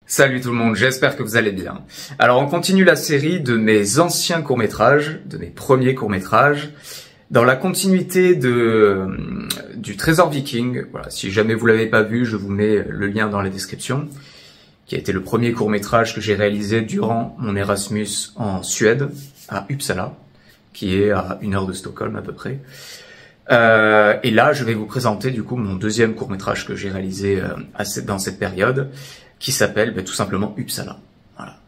Salut tout le monde, j'espère que vous allez bien. Alors on continue la série de mes anciens courts-métrages, de mes premiers courts-métrages, dans la continuité du Trésor Viking. Voilà, si jamais vous l'avez pas vu, je vous mets le lien dans la description, qui a été le premier court-métrage que j'ai réalisé durant mon Erasmus en Suède, à Uppsala, qui est à 1 heure de Stockholm à peu près. Et là, je vais vous présenter du coup mon deuxième court-métrage que j'ai réalisé dans cette période, qui s'appelle tout simplement Uppsala. Voilà,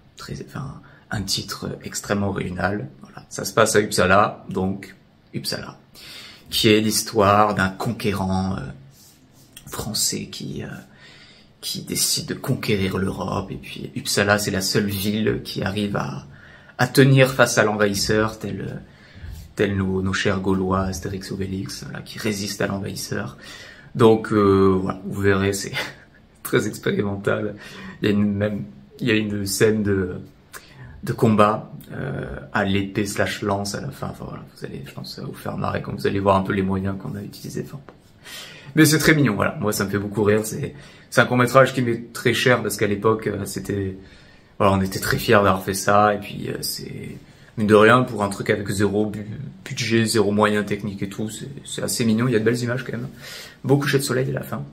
un titre extrêmement original. Voilà, ça se passe à Uppsala, donc Uppsala, qui est l'histoire d'un conquérant français qui décide de conquérir l'Europe. Et puis Uppsala, c'est la seule ville qui arrive à tenir face à l'envahisseur, tel nos chers Gaulois, Astérix Obélix, voilà, qui résistent à l'envahisseur. Donc voilà, vous verrez, c'est très expérimental. Il y a une scène de combat à l'épée / lance à la fin. Enfin voilà, je pense que ça va vous faire marrer quand vous allez voir un peu les moyens qu'on a utilisés. Enfin, mais c'est très mignon, voilà. Moi, ça me fait beaucoup rire. C'est un court-métrage qui m'est très cher parce qu'à l'époque, voilà, on était très fiers d'avoir fait ça. Et puis, c'est mine de rien, pour un truc avec zéro budget, zéro moyen technique et tout, c'est assez mignon. Il y a de belles images quand même. Beau coucher de soleil à la fin.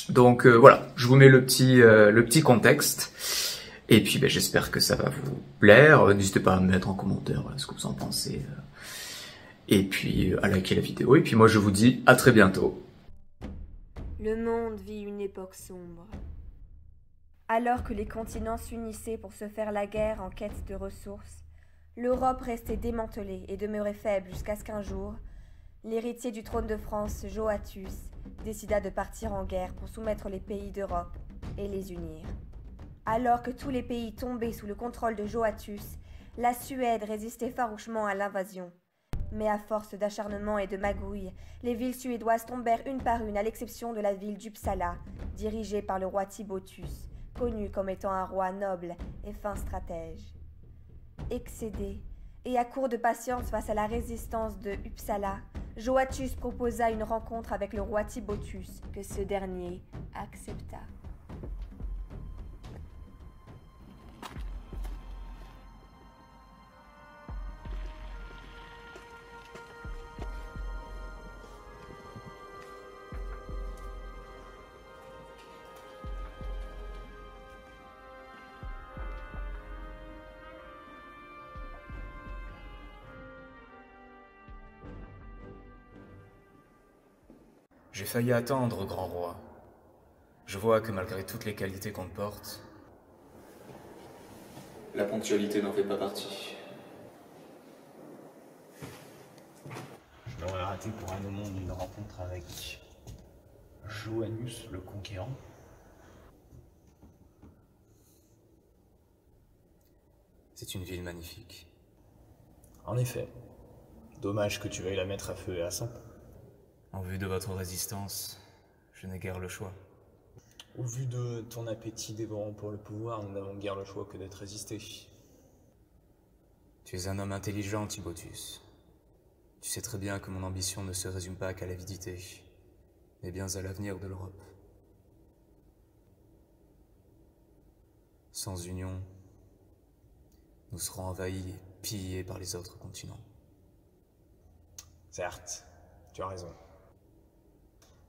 Donc voilà, je vous mets le petit contexte. Et puis j'espère que ça va vous plaire. N'hésitez pas à me mettre en commentaire ce que vous en pensez. Et puis à liker la vidéo. Et puis moi je vous dis à très bientôt. Le monde vit une époque sombre. Alors que les continents s'unissaient pour se faire la guerre en quête de ressources, l'Europe restait démantelée et demeurait faible jusqu'à ce qu'un jour, l'héritier du trône de France, Joatus, décida de partir en guerre pour soumettre les pays d'Europe et les unir. Alors que tous les pays tombaient sous le contrôle de Joatus, la Suède résistait farouchement à l'invasion. Mais à force d'acharnement et de magouilles, les villes suédoises tombèrent une par une à l'exception de la ville d'Uppsala, dirigée par le roi Thibautius, connu comme étant un roi noble et fin stratège. Excédé et à court de patience face à la résistance de Uppsala, Joatus proposa une rencontre avec le roi Thibautius, que ce dernier accepta. J'ai failli attendre, grand roi. Je vois que malgré toutes les qualités qu'on te porte, la ponctualité n'en fait pas partie. Je l'aurais raté pour un moment d'une rencontre avec Joanus le Conquérant. C'est une ville magnifique. En effet. Dommage que tu veuilles la mettre à feu et à sang. En vue de votre résistance, je n'ai guère le choix. Au vu de ton appétit dévorant pour le pouvoir, nous n'avons guère le choix que d'être résistés. Tu es un homme intelligent, Thibautius. Tu sais très bien que mon ambition ne se résume pas qu'à l'avidité, mais bien à l'avenir de l'Europe. Sans union, nous serons envahis et pillés par les autres continents. Certes, tu as raison.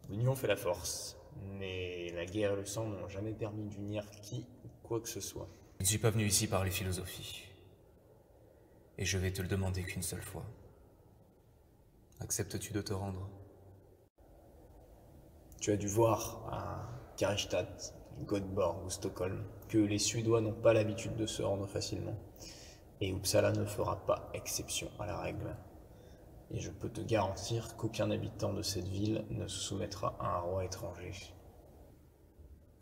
L'union fait la force, mais la guerre et le sang n'ont jamais permis d'unir qui ou quoi que ce soit. Je ne suis pas venu ici parler philosophie, et je vais te le demander qu'une seule fois. Acceptes-tu de te rendre? Tu as dû voir à Karlstad, Göteborg ou Stockholm que les Suédois n'ont pas l'habitude de se rendre facilement, et Uppsala ne fera pas exception à la règle. Et je peux te garantir qu'aucun habitant de cette ville ne se soumettra à un roi étranger.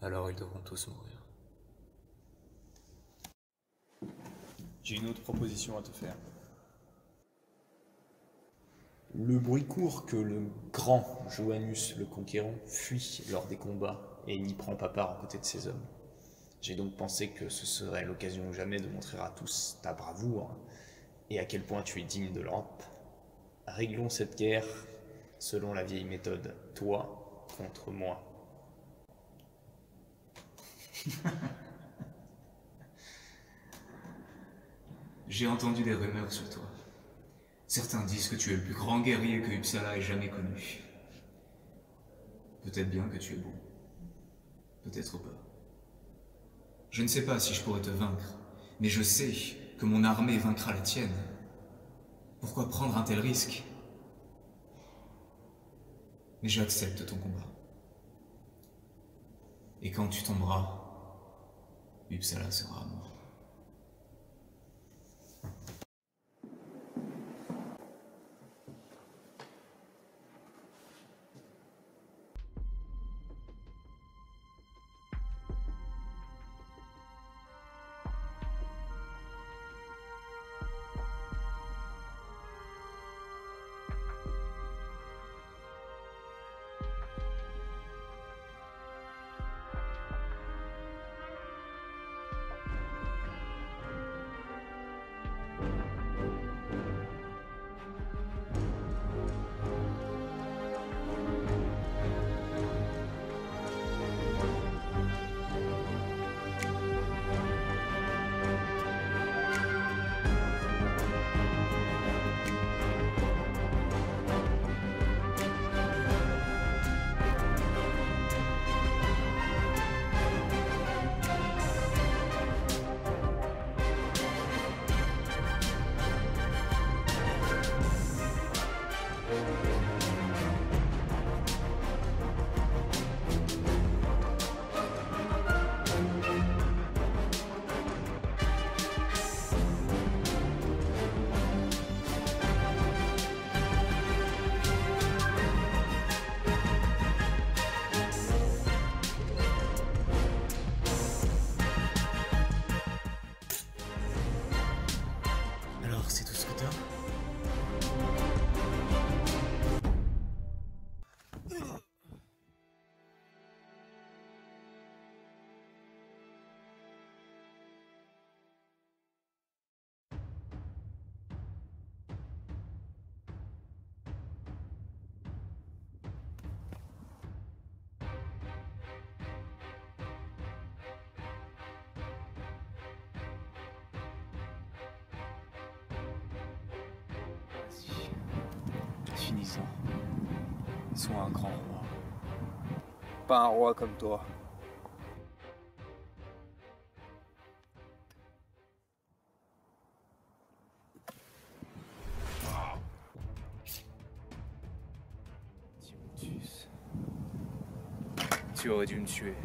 Alors ils devront tous mourir. J'ai une autre proposition à te faire. Le bruit court que le grand Joanus le Conquérant fuit lors des combats et n'y prend pas part à côté de ses hommes. J'ai donc pensé que ce serait l'occasion ou jamais de montrer à tous ta bravoure et à quel point tu es digne de l'Europe. Réglons cette guerre selon la vieille méthode, toi contre moi. J'ai entendu des rumeurs sur toi. Certains disent que tu es le plus grand guerrier que Uppsala ait jamais connu. Peut-être bien que tu es bon. Peut-être pas. Je ne sais pas si je pourrais te vaincre, mais je sais que mon armée vaincra la tienne. Pourquoi prendre un tel risque? Mais j'accepte ton combat. Et quand tu tomberas, Uppsala sera à moi. Alors, c'est tout ce que t'as? Finissons. Sois un grand roi. Pas un roi comme toi. Timotheus. Tu aurais dû me tuer.